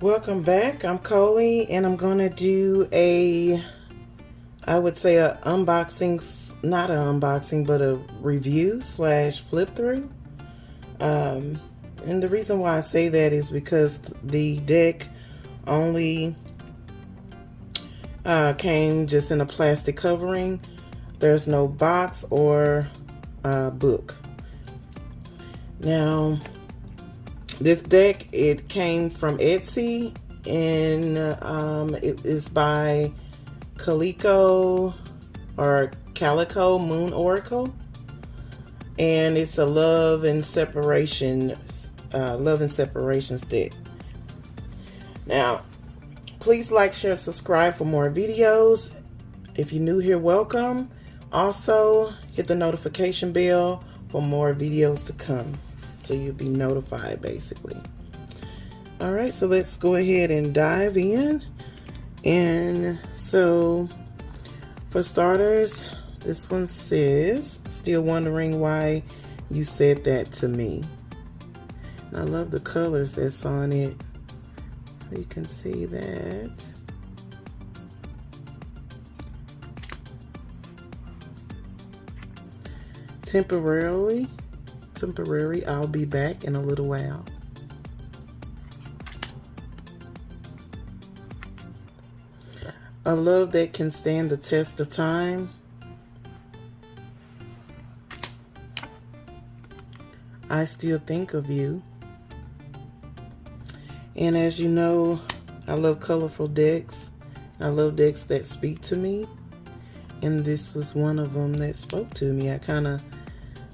Welcome back. I'm Kolie, and I'm gonna do I would say a unboxing, not an unboxing, but a review slash flip through. Um, and the reason why I say that is because the deck only came just in a plastic covering. There's no box or book. Now, this deck, it came from Etsy, and it is by CalicoMoonOracle, and it's a love and separations deck. Now, please like, share, subscribe for more videos. If you're new here, welcome. Also, hit the notification bell for more videos to come, so you'll be notified basically. All right, so let's go ahead and dive in. And so for starters, this one says, still wondering why you said that to me. And I love the colors that's on it. You can see that. Temporary, I'll be back in a little while. A love that can stand the test of time. I still think of you. And as you know, I love colorful decks. I love decks that speak to me. And this was one of them that spoke to me. I kind of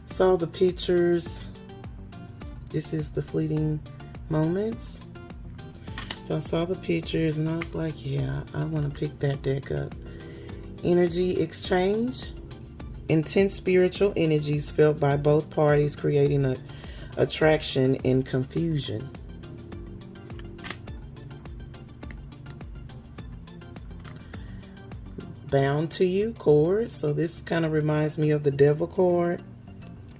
saw the pictures. This is the fleeting moments. So I saw the pictures and I was like, yeah, I want to pick that deck up. Energy exchange. Intense spiritual energies felt by both parties, creating a attraction and confusion. Bound to you cord. So this kind of reminds me of the devil cord,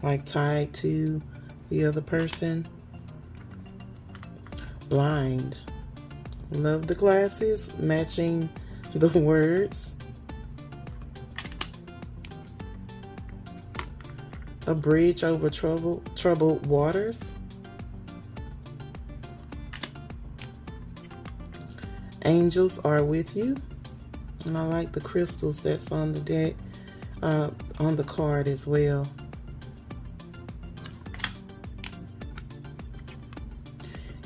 like tied to the other person. Blind. Love the glasses matching the words. A bridge over troubled waters. Angels are with you. And I like the crystals that's on the deck, on the card as well.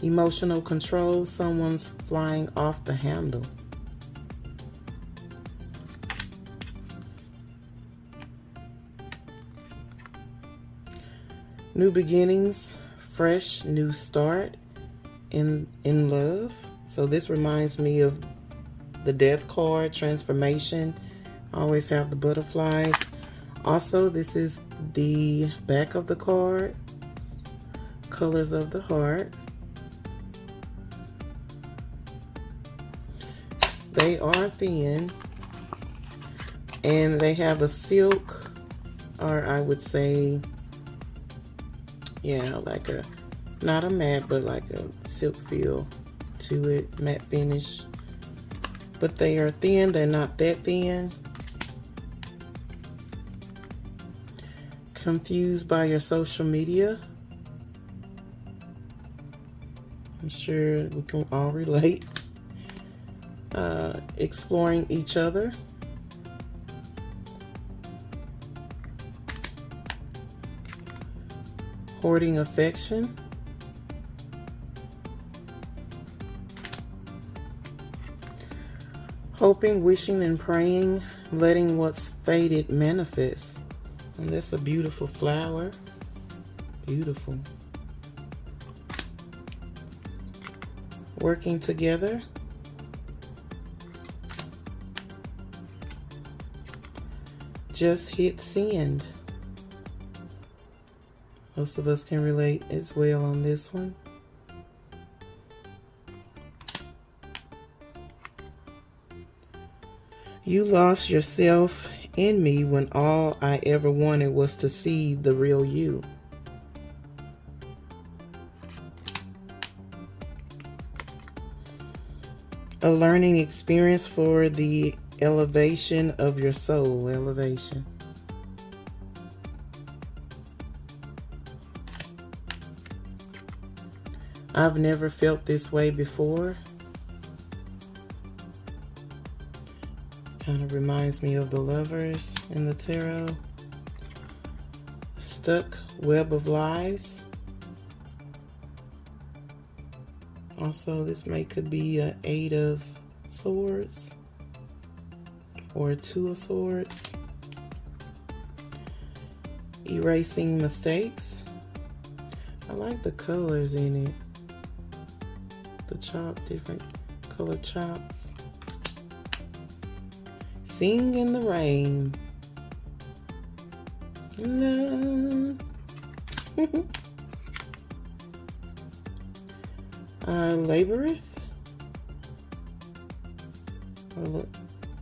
Emotional control, someone's flying off the handle. New beginnings, fresh new start in love. So this reminds me of the death card, transformation. I always have the butterflies. Also, this is the back of the card, colors of the heart. They are thin, and they have a silk, or I would say, yeah, like a, not a matte, but like a silk feel to it, matte finish. But they are thin, they're not that thin. Confused by your social media. I'm sure we can all relate. Exploring each other. Hoarding affection. Hoping, wishing, and praying, letting what's faded manifest. And that's a beautiful flower. Beautiful. Working together. Just hit send. Most of us can relate as well on this one. You lost yourself in me when all I ever wanted was to see the real you. A learning experience for the elevation of your soul. Elevation. I've never felt this way before. Kind of reminds me of the Lovers in the tarot. Stuck web of lies. Also, this could be an 8 of Swords or a 2 of Swords. Erasing mistakes. I like the colors in it. The chop, different color chops. Sing in the rain. Laboreth.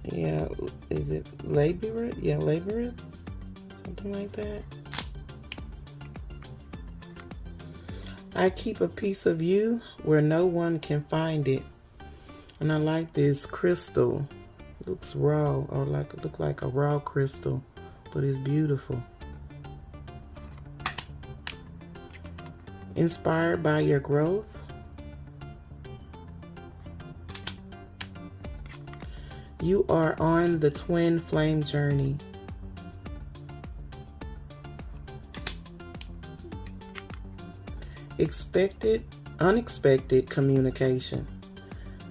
Yeah, is it laboreth? Yeah, laboreth. Something like that. I keep a piece of you where no one can find it. And I like this crystal. It looks raw, or look like a raw crystal, but it's beautiful. Inspired by your growth. You are on the twin flame journey. Unexpected communication.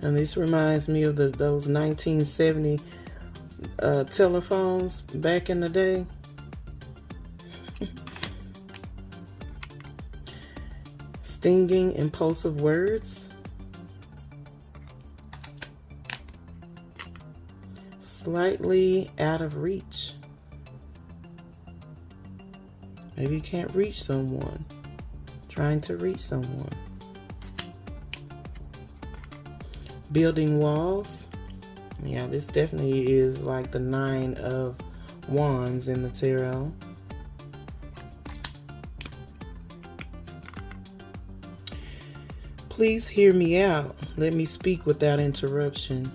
And this reminds me of those 1970 telephones back in the day. Stinging, impulsive words. Slightly out of reach. Maybe you can't reach someone. Trying to reach someone. Building walls. Yeah, this definitely is like the 9 of Wands in the tarot. Please hear me out. Let me speak without interruption.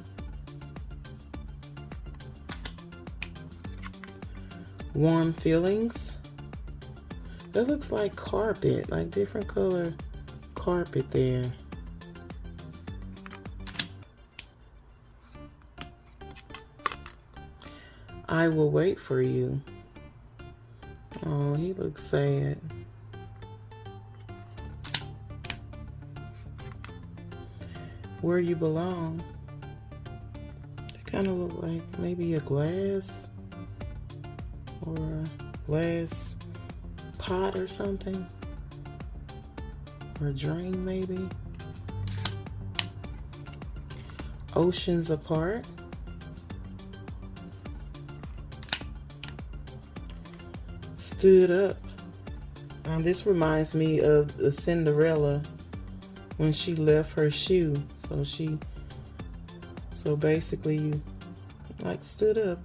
Warm feelings. That looks like carpet, like different color carpet there. I will wait for you. Oh, he looks sad. Where you belong. They kind of look like maybe a glass or a glass pot or something, or a drain maybe. Oceans apart. Stood up. This reminds me of the Cinderella when she left her shoe. So basically you like stood up.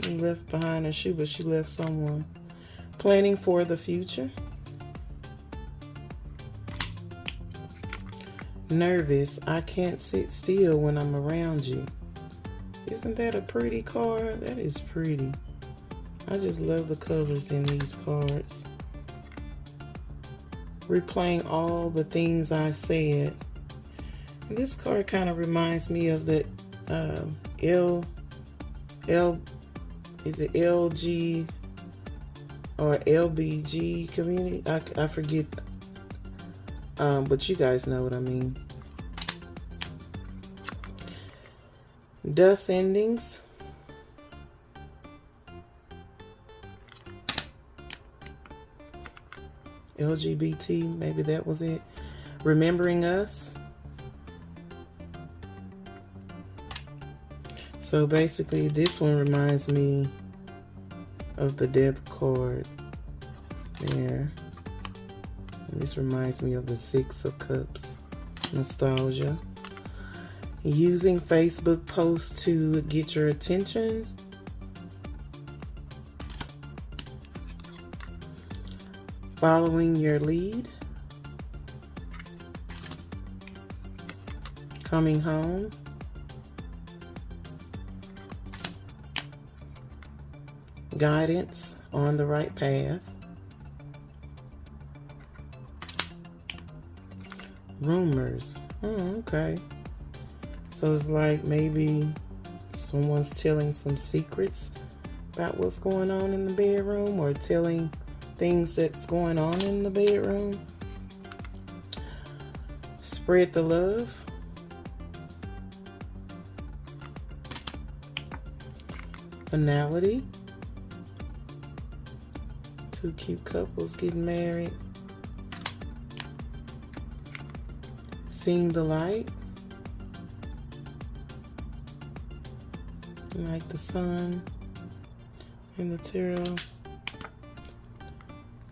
She left behind her shoe, but she left someone. Planning for the future. Nervous. I can't sit still when I'm around you. Isn't that a pretty card? That is pretty. I just love the colors in these cards. Replaying all the things I said. And this card kind of reminds me of the is it LG or LBG community? I forget. But you guys know what I mean. Dust endings. LGBT, maybe that was it. Remembering us. So basically this one reminds me of the Death card there. And this reminds me of the 6 of Cups. Nostalgia. Using Facebook posts to get your attention. Following your lead. coming home, guidance on the right path, rumors. Okay. So it's like maybe someone's telling some secrets about what's going on in the bedroom, or telling things that's going on in the bedroom. Spread the love. Finality. Two cute couples getting married. Seeing the light. Like the sun in the tarot.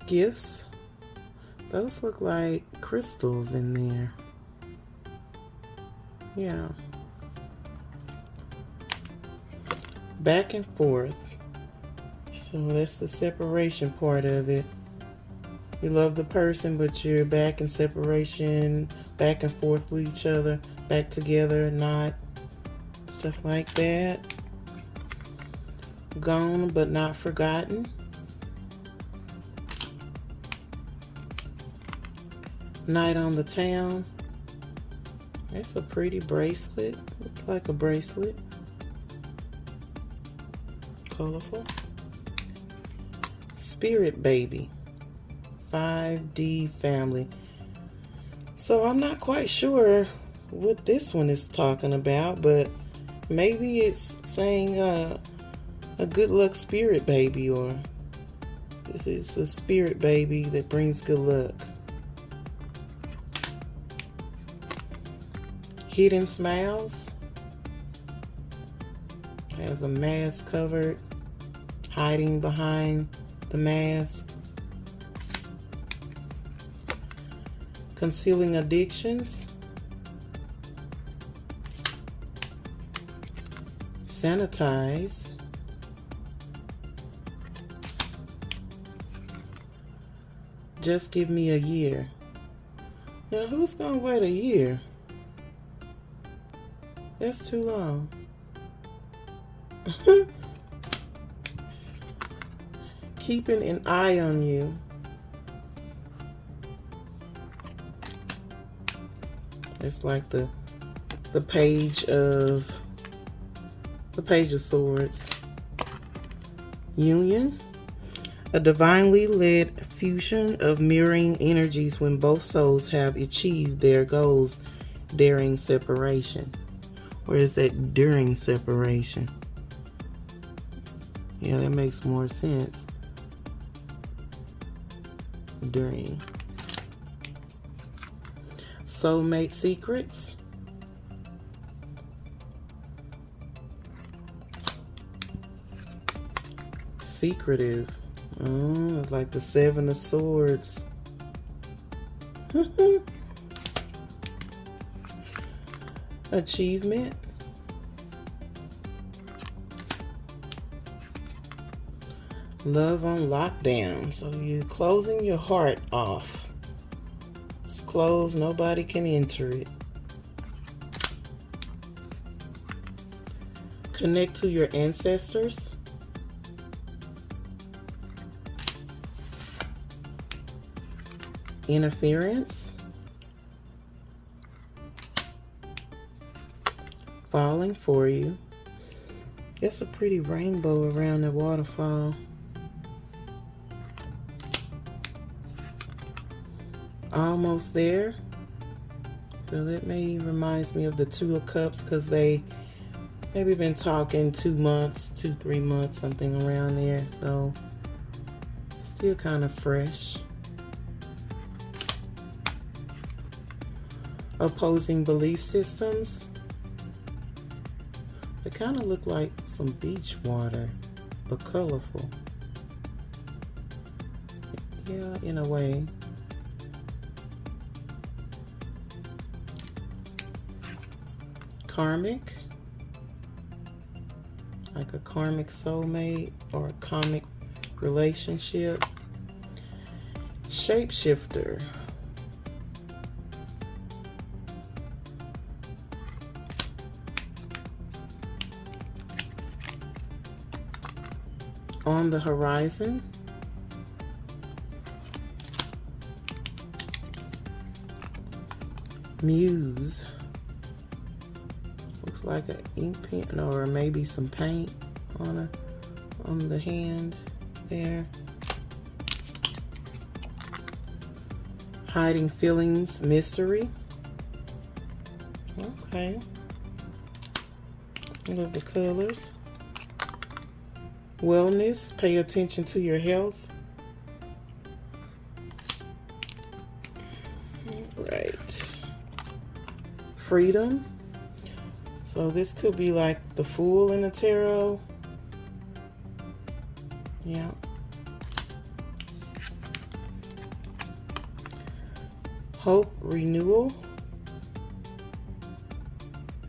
Gifts. Those look like crystals in there. Yeah. Back and forth. So that's the separation part of it. You love the person, but you're back in separation, back and forth with each other, back together, not. Stuff like that. Gone but not forgotten. Night on the town. That's a pretty bracelet. Looks like a bracelet. Colorful. Spirit baby. 5D family. So I'm not quite sure what this one is talking about, but maybe it's saying a good luck spirit baby, or this is a spirit baby that brings good luck. Hidden smiles. Has a mask covered, hiding behind the mask. Concealing addictions. Sanitize. Just give me a year. Now, who's gonna wait a year? That's too long. Keeping an eye on you. It's like the page of swords. Union. A divinely led fusion of mirroring energies when both souls have achieved their goals during separation. Or is that during separation? Yeah, that makes more sense. During. Soulmate secrets. Secretive. Oh, like the Seven of Swords. Achievement. Love on lockdown. So you're closing your heart off. It's closed. Nobody can enter it. Connect to your ancestors. Interference. Falling for you. That's a pretty rainbow around the waterfall. Almost there. So that may reminds me of the Two of Cups, because they maybe been talking 2 months, 2-3 months, something around there. So still kind of fresh. Opposing belief systems. They kind of look like some beach water, but colorful. Yeah, in a way. Karmic. Like a karmic soulmate or a karmic relationship. Shapeshifter. on the horizon. Muse. Looks like an ink pen or maybe some paint on the hand there. Hiding feelings, mystery. Okay. I love the colors. Wellness, pay attention to your health. Right. Freedom. So this could be like the Fool in the tarot. Yeah. Hope, renewal.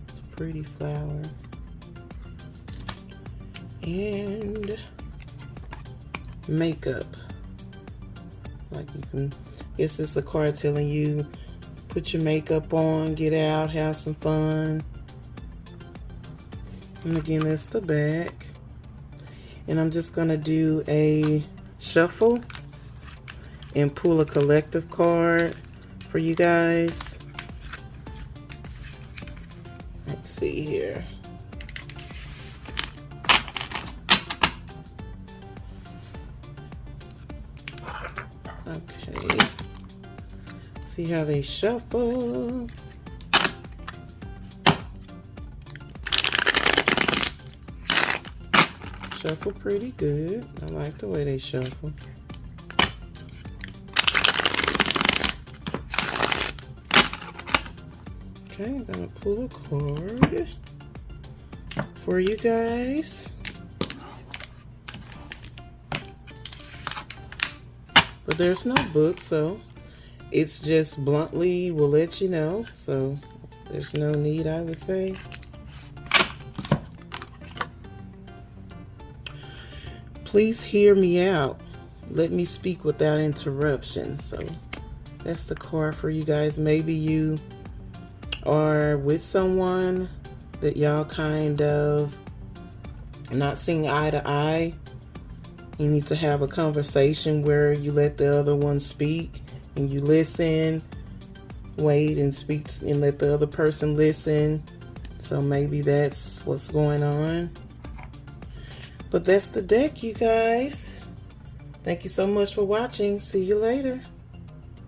It's a pretty flower. And makeup. Like you can, guess it's a card telling you put your makeup on, get out, have some fun. And again, that's the back. And I'm just gonna do a shuffle and pull a collective card for you guys. Let's see here. Okay. See how they shuffle. Shuffle pretty good. I like the way they shuffle. Okay, I'm gonna pull a card for you guys. But there's no book, so it's just bluntly will let you know. So there's no need, I would say. Please hear me out. Let me speak without interruption. So that's the card for you guys. Maybe you are with someone that y'all kind of not seeing eye to eye. You need to have a conversation where you let the other one speak and you listen, wait and speak and let the other person listen. So maybe that's what's going on. But that's the deck, you guys. Thank you so much for watching. See you later.